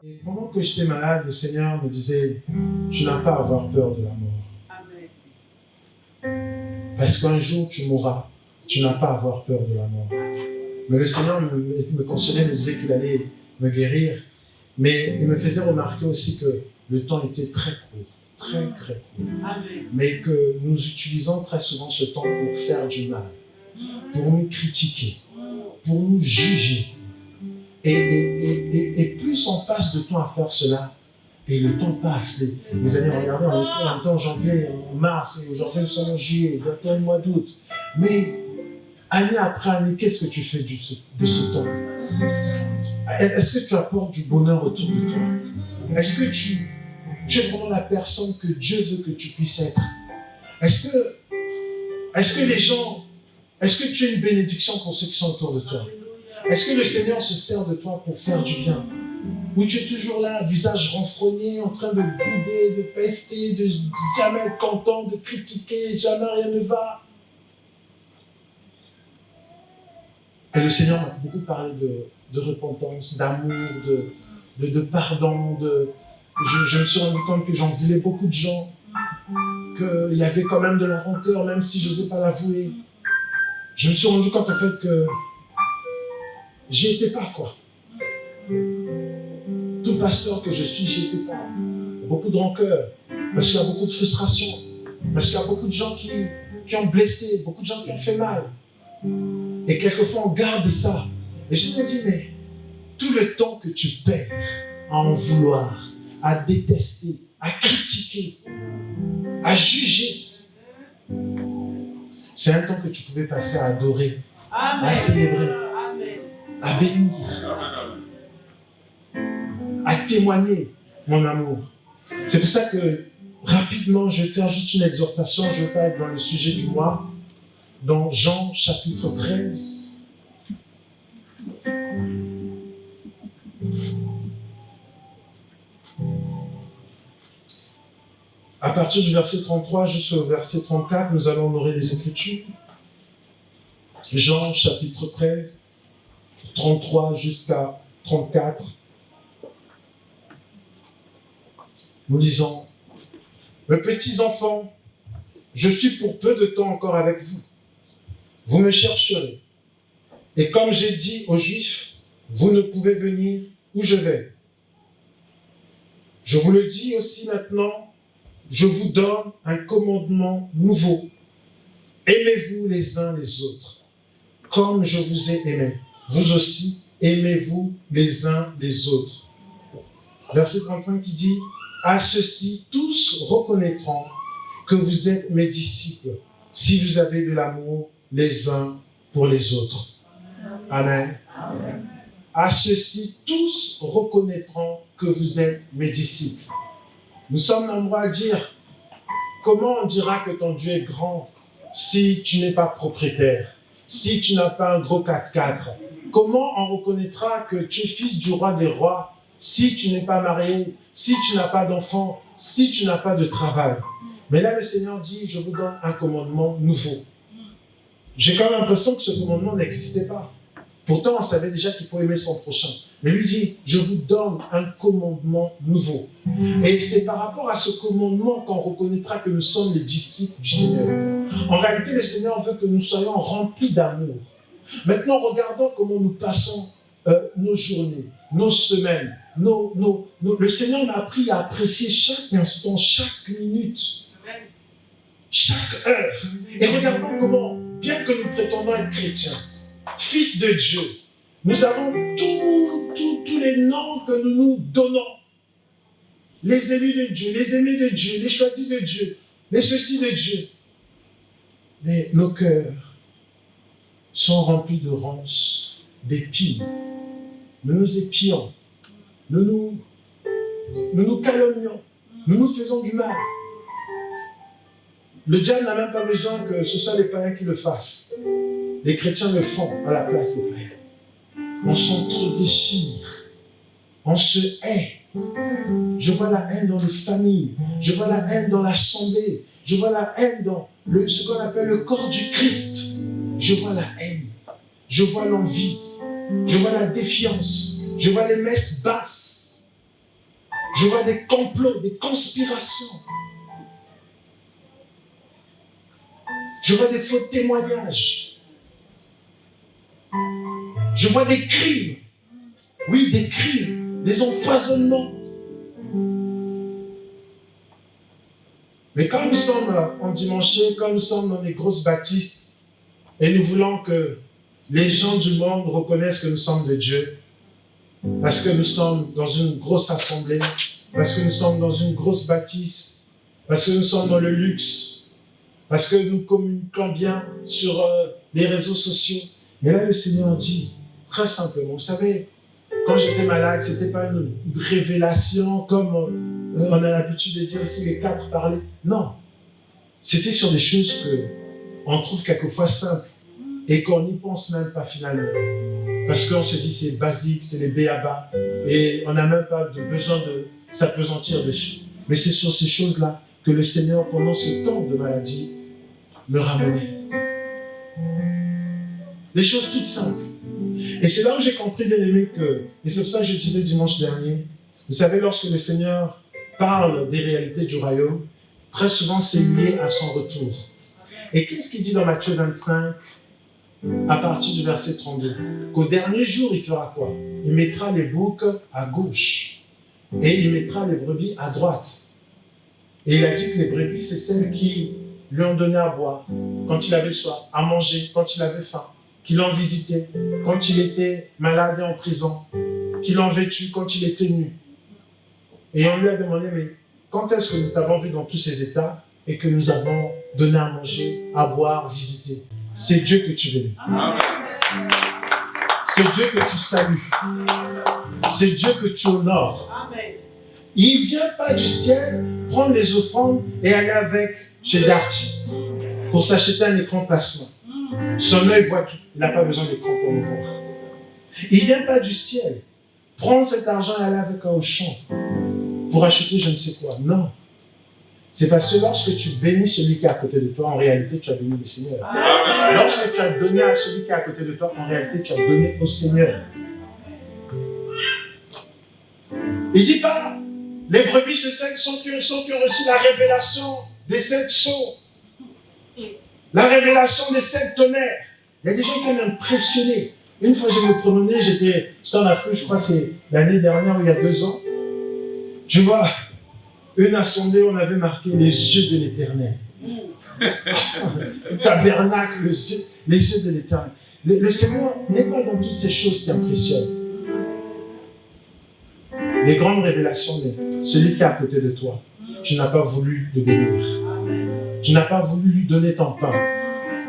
Et pendant que j'étais malade, le Seigneur me disait, tu n'as pas à avoir peur de la mort. Amen. Parce qu'un jour tu mourras, tu n'as pas à avoir peur de la mort. Mais le Seigneur me consolait, me disait qu'il allait me guérir. Mais il me faisait remarquer aussi que le temps était très court, très très court. Amen. Mais que nous utilisons très souvent ce temps pour faire du mal, pour nous critiquer, pour nous juger. Et plus on passe de temps à faire cela, et le temps passe. Les années, regardez, on était en janvier, en mars, et aujourd'hui nous sommes en juillet, bientôt le mois d'août. Mais année après année, qu'est-ce que tu fais de ce temps? Est-ce que tu apportes du bonheur autour de toi? Est-ce que tu es vraiment la personne que Dieu veut que tu puisses être? Est-ce que les gens, est-ce que tu es une bénédiction pour ceux qui sont autour de toi? Est-ce que le Seigneur se sert de toi pour faire du bien? Ou tu es toujours là, visage renfrogné, en train de bouder, de pester, de jamais être content, de critiquer, jamais rien ne va? Et le Seigneur m'a beaucoup parlé de repentance, d'amour, de pardon. Je me suis rendu compte que j'en voulais beaucoup de gens, qu'il y avait quand même de la rancœur, même si je n'osais pas l'avouer. Je me suis rendu compte en fait que j'y étais pas, quoi. Tout pasteur que je suis, j'y étais pas. Il y a beaucoup de rancœur, parce qu'il y a beaucoup de frustration, parce qu'il y a beaucoup de gens qui ont blessé, beaucoup de gens qui ont fait mal. Et quelquefois, on garde ça. Et je me dis, mais tout le temps que tu perds à en vouloir, à détester, à critiquer, à juger, c'est un temps que tu pouvais passer à adorer, Amen. À célébrer, Amen. À bénir, Amen. À témoigner mon amour. C'est pour ça que, rapidement, je vais faire juste une exhortation, je ne vais pas être dans le sujet du mois, dans Jean chapitre 13. À partir du verset 33 jusqu'au verset 34, nous allons honorer les Écritures. Jean chapitre 13, 33 jusqu'à 34. Nous lisons: mes petits enfants, je suis pour peu de temps encore avec vous. Vous me chercherez. Et comme j'ai dit aux Juifs, vous ne pouvez venir où je vais. Je vous le dis aussi maintenant, je vous donne un commandement nouveau. Aimez-vous les uns les autres, comme je vous ai aimé. Vous aussi, aimez-vous les uns les autres. Verset 35 qui dit: à ceux-ci, tous reconnaîtront que vous êtes mes disciples, si vous avez de l'amour les uns pour les autres. Amen. Amen. À ceux-ci, tous reconnaîtront que vous êtes mes disciples. Nous sommes nombreux à dire: comment on dira que ton Dieu est grand si tu n'es pas propriétaire, si tu n'as pas un gros 4x4? Comment on reconnaîtra que tu es fils du roi des rois si tu n'es pas marié, si tu n'as pas d'enfant, si tu n'as pas de travail? Mais là, le Seigneur dit: je vous donne un commandement nouveau. J'ai quand même l'impression que ce commandement n'existait pas. Pourtant, on savait déjà qu'il faut aimer son prochain. Mais lui dit: je vous donne un commandement nouveau. Et c'est par rapport à ce commandement qu'on reconnaîtra que nous sommes les disciples du Seigneur. En réalité, le Seigneur veut que nous soyons remplis d'amour. Maintenant, regardons comment nous passons nos journées, nos semaines. Le Seigneur m'a appris à apprécier chaque instant, chaque minute, chaque heure. Et regardons comment, bien que nous prétendons être chrétiens, fils de Dieu, nous avons tous les noms que nous nous donnons. Les élus de Dieu, les aimés de Dieu, les choisis de Dieu, les ceci de Dieu. Mais nos cœurs sont remplis de ronces, d'épines. Nous nous épions, nous nous calomnions, nous nous faisons du mal. Le diable n'a même pas besoin que ce soit les païens qui le fassent. Les chrétiens le font à la place des païens. On s'entre-déchire, on se hait. Je vois la haine dans les familles, je vois la haine dans l'assemblée, je vois la haine dans ce qu'on appelle le corps du Christ. Je vois la haine, je vois l'envie, je vois la défiance, je vois les messes basses. Je vois des complots, des conspirations. Je vois des faux témoignages. Je vois des crimes. Oui, des crimes, des empoisonnements. Mais quand nous sommes en dimanche, quand nous sommes dans des grosses bâtisses, et nous voulons que les gens du monde reconnaissent que nous sommes de Dieu, parce que nous sommes dans une grosse assemblée, parce que nous sommes dans une grosse bâtisse, parce que nous sommes dans le luxe, parce que nous communiquons bien sur les réseaux sociaux. Mais là, le Seigneur dit, très simplement, vous savez, quand j'étais malade, ce n'était pas une révélation comme on a l'habitude de dire si les quatre parlaient. Non, c'était sur des choses qu'on trouve quelquefois simples et qu'on n'y pense même pas finalement. Parce qu'on se dit c'est basique, c'est les béabas et on n'a même pas besoin de s'appesantir dessus. Mais c'est sur ces choses-là que le Seigneur, pendant ce temps de maladie, me ramenait. Des choses toutes simples. Et c'est là où j'ai compris, bien aimé, et c'est pour ça que je disais dimanche dernier, vous savez, lorsque le Seigneur parle des réalités du royaume, très souvent c'est lié à son retour. Et qu'est-ce qu'il dit dans Matthieu 25, à partir du verset 32? Qu'au dernier jour, il fera quoi? Il mettra les boucs à gauche et il mettra les brebis à droite. Et il a dit que les brebis, c'est celles qui lui ont donné à boire quand il avait soif, à manger quand il avait faim, qui l'ont visité quand il était malade et en prison, qui l'ont vêtu quand il était nu. Et on lui a demandé, mais quand est-ce que nous t'avons vu dans tous ces états et que nous avons donné à manger, à boire, visiter? C'est Dieu que tu bénis. C'est Dieu que tu salues. C'est Dieu que tu honores. Il ne vient pas du ciel prendre les offrandes et aller avec chez Darty pour s'acheter un écran placement. Son œil voit tout. Il n'a pas besoin d'écran pour le voir. Il ne vient pas du ciel prendre cet argent et aller avec un Auchan pour acheter je ne sais quoi. Non. C'est parce que lorsque tu bénis celui qui est à côté de toi, en réalité, tu as béni le Seigneur. Lorsque tu as donné à celui qui est à côté de toi, en réalité, tu as donné au Seigneur. Il ne dit pas, les brebis, c'est celles qui ont reçu la révélation des 7 sceaux. La révélation des 7 tonnerres. Il y a des gens qui sont impressionnés. Une fois, je me promenais, j'étais en Afrique, je crois que c'est l'année dernière ou il y a 2 ans. Je vois une assemblée, on avait marqué les yeux de l'Éternel. Le tabernacle, les yeux de l'Éternel. Le Seigneur n'est pas dans toutes ces choses qui impressionnent. Les grandes révélations de celui qui est à côté de toi, tu n'as pas voulu le bénir. Tu n'as pas voulu lui donner ton pain.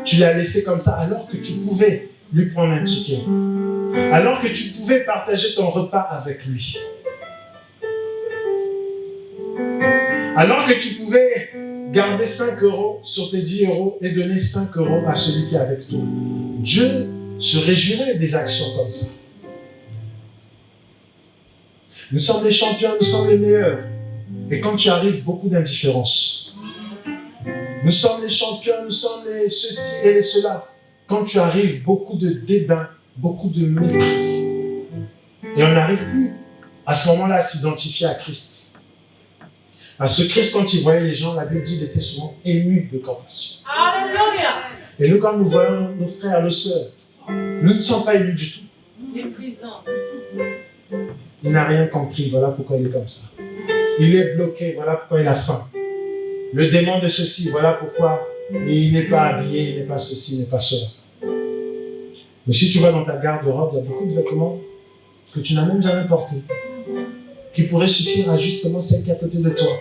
Tu l'as laissé comme ça alors que tu pouvais lui prendre un ticket. Alors que tu pouvais partager ton repas avec lui. Alors que tu pouvais garder 5 € sur tes 10 € et donner 5 € à celui qui est avec toi. Dieu se réjouirait des actions comme ça. Nous sommes les champions, nous sommes les meilleurs. Et quand tu arrives, beaucoup d'indifférence. Nous sommes les champions, nous sommes les ceci et les cela. Quand tu arrives, beaucoup de dédain, beaucoup de mépris. Et on n'arrive plus à ce moment-là à s'identifier à Christ. Parce que Christ, quand il voyait les gens, la Bible dit qu'il était souvent ému de compassion. Alléluia. Et nous, quand nous voyons nos frères, nos sœurs, nous ne sommes pas émus du tout. Il n'a rien compris, voilà pourquoi il est comme ça. Il est bloqué, voilà pourquoi il a faim. Le démon de ceci, voilà pourquoi il n'est pas habillé, il n'est pas ceci, il n'est pas cela. Mais si tu vas dans ta garde-robe, il y a beaucoup de vêtements que tu n'as même jamais portés, qui pourraient suffire à justement celle qui est à côté de toi.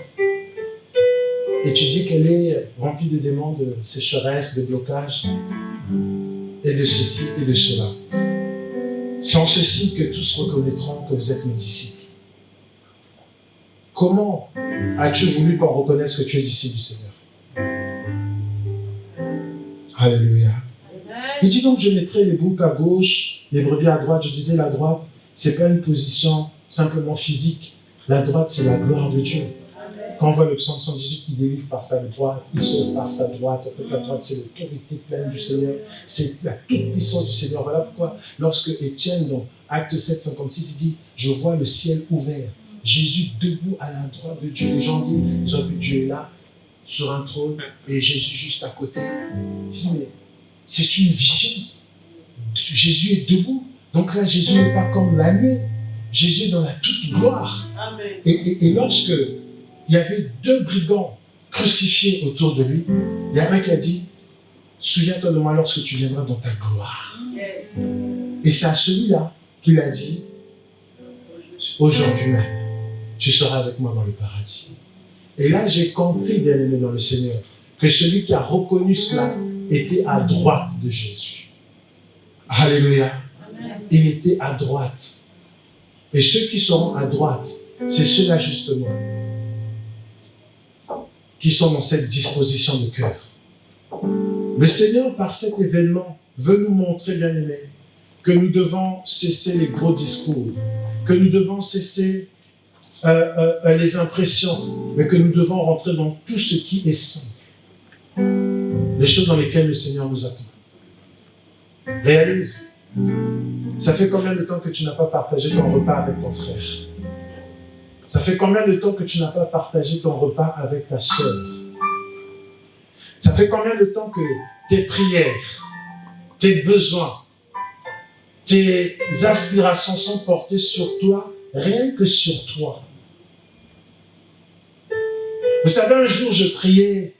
Et tu dis qu'elle est remplie de démons, de sécheresse, de blocage, et de ceci et de cela. C'est en ceci que tous reconnaîtront que vous êtes mes disciples. Comment as-tu voulu qu'on reconnaisse que tu es disciple du Seigneur? Alléluia. Il dit donc, je mettrai les boucs à gauche, les brebis à droite. Je disais, la droite, ce n'est pas une position simplement physique. La droite, c'est la gloire de Dieu. Quand on voit le psaume 118, il délivre par sa droite, il sauve par sa droite. En fait, la droite, c'est l'autorité pleine du Seigneur. C'est la toute-puissance du Seigneur. Voilà pourquoi, lorsque Étienne, dans Acte 7, 56, il dit, je vois le ciel ouvert Jésus debout à l'endroit de Dieu. Les gens disent, ils ont vu Dieu là, sur un trône, et Jésus juste à côté. Je dis, mais c'est une vision. Jésus est debout. Donc là, Jésus n'est pas comme l'agneau. Jésus est dans la toute gloire. Amen. Et lorsque il y avait 2 brigands crucifiés autour de lui, il y a un qui a dit, souviens-toi de moi lorsque tu viendras dans ta gloire. Yes. Et c'est à celui-là qu'il a dit, aujourd'hui même, tu seras avec moi dans le paradis. Et là, j'ai compris, bien-aimé dans le Seigneur, que celui qui a reconnu cela était à droite de Jésus. Alléluia. Amen. Il était à droite. Et ceux qui seront à droite, c'est ceux-là justement, qui sont dans cette disposition de cœur. Le Seigneur, par cet événement, veut nous montrer, bien-aimés, que nous devons cesser les gros discours, que nous devons cesser les impressions, mais que nous devons rentrer dans tout ce qui est simple. Les choses dans lesquelles le Seigneur nous attend. Réalise. Ça fait combien de temps que tu n'as pas partagé ton repas avec ton frère? Ça fait combien de temps que tu n'as pas partagé ton repas avec ta sœur? Ça fait combien de temps que tes prières, tes besoins, tes aspirations sont portées sur toi, rien que sur toi? Vous savez, un jour, je priais,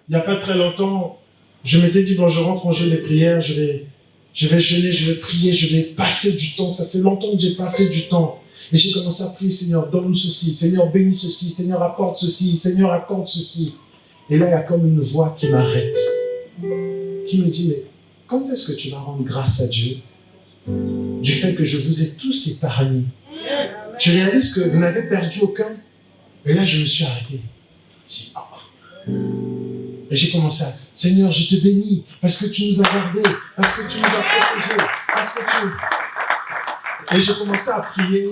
il n'y a pas très longtemps, je m'étais dit, bon, je rentre en jeûne des prières, je vais jeûner, je vais prier, je vais passer du temps. Ça fait longtemps que j'ai passé du temps. Et j'ai commencé à prier, Seigneur, donne-nous ceci, Seigneur, bénis ceci, Seigneur, apporte ceci, Seigneur, accorde ceci. Et là, il y a comme une voix qui m'arrête, qui me dit, mais quand est-ce que tu vas rendre grâce à Dieu du fait que je vous ai tous épargnés? Tu réalises que vous n'avez perdu aucun? Et là, je me suis arrêté. J'ai dit, et j'ai commencé à, Seigneur, je te bénis, parce que tu nous as gardés, parce que tu nous as protégés, parce que tu... Et j'ai commencé à prier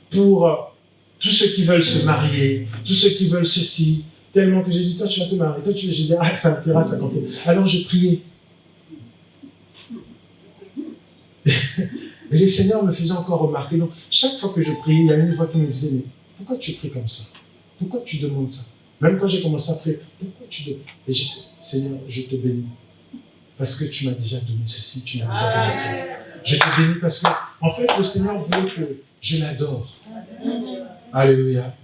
pour tous ceux qui veulent se marier, tous ceux qui veulent ceci, tellement que j'ai dit, toi tu vas te marier, toi tu vas, j'ai dit, ah ça me plaira, ça compte. Alors j'ai prié. Et le Seigneur me faisait encore remarquer. Donc, chaque fois que je priais, il y a une fois qui me disait, mais pourquoi tu pries comme ça? Pourquoi tu demandes ça? Même quand j'ai commencé à prier, pourquoi tu demandes? Et j'ai dit, Seigneur, je te bénis. Parce que tu m'as déjà donné ceci, tu m'as déjà donné ceci. Je te bénis parce que, en fait, le Seigneur veut que je l'adore. Alléluia.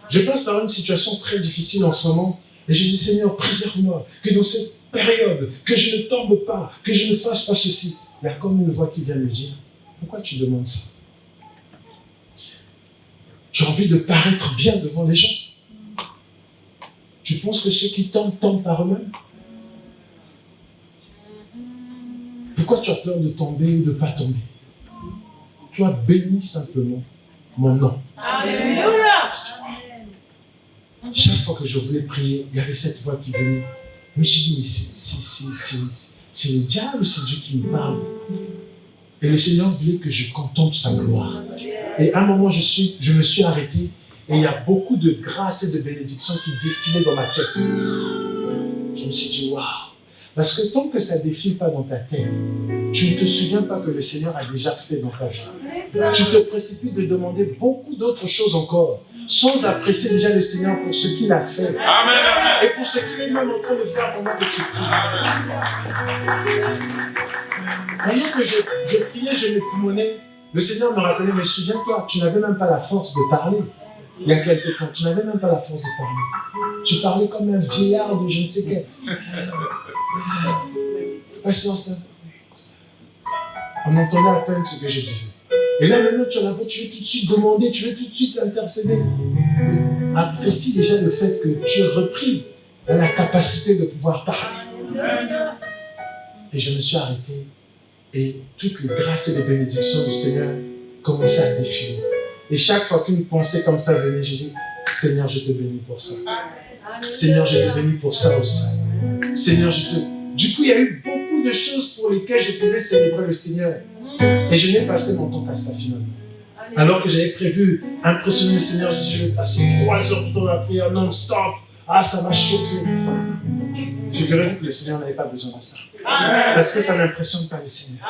Je passe par une situation très difficile en ce moment. Et je dis, Seigneur, préserve-moi. Que dans cette période, que je ne tombe pas, que je ne fasse pas ceci. Il y a comme une voix qui vient me dire, pourquoi tu demandes ça? Tu as envie de paraître bien devant les gens? Tu penses que ceux qui tombent, tombent par eux-mêmes? Pourquoi tu as peur de tomber ou de ne pas tomber? Tu as béni simplement mon nom. Alléluia. Chaque fois que je voulais prier, il y avait cette voix qui venait. Je me suis dit, mais c'est le diable ou c'est Dieu qui me parle? Et le Seigneur voulait que je contemple sa gloire. Et à un moment, je me suis arrêté et il y a beaucoup de grâce et de bénédictions qui défilaient dans ma tête. Je me suis dit, waouh! Parce que tant que ça ne défile pas dans ta tête, tu ne te souviens pas que le Seigneur a déjà fait dans ta vie. Tu te précipites de demander beaucoup d'autres choses encore, sans apprécier déjà le Seigneur pour ce qu'il a fait. Amen. Et pour ce qu'il est même en train de faire pendant que tu pries. Pendant que je priais, je m'époumonnais, le Seigneur me rappelait, mais souviens-toi, tu n'avais même pas la force de parler. Il y a quelque temps, tu n'avais même pas la force de parler. Tu parlais comme un vieillard de je ne sais quel. Patience. On entendait à peine ce que je disais. Et là, maintenant, tu as la voix, tu veux tout de suite demander, tu veux tout de suite intercéder. Mais apprécie déjà le fait que tu es repris à la capacité de pouvoir parler. Et je me suis arrêté. Et toutes les grâces et les bénédictions du Seigneur commençaient à défiler. Et chaque fois qu'une pensée comme ça venait, j'ai dit, Seigneur, je te bénis pour ça. Seigneur, je te bénis pour ça aussi. Seigneur, je te... Du coup, il y a eu beaucoup de choses pour lesquelles je pouvais célébrer le Seigneur. Et je n'ai passé mon temps qu'à ça finalement. Alors que j'avais prévu impressionner le Seigneur, je dis, je vais passer 3 heures dans la prière non-stop. Ah, ça m'a chauffé. Figurez-vous que le Seigneur n'avait pas besoin de ça. Parce que ça n'impressionne pas le Seigneur.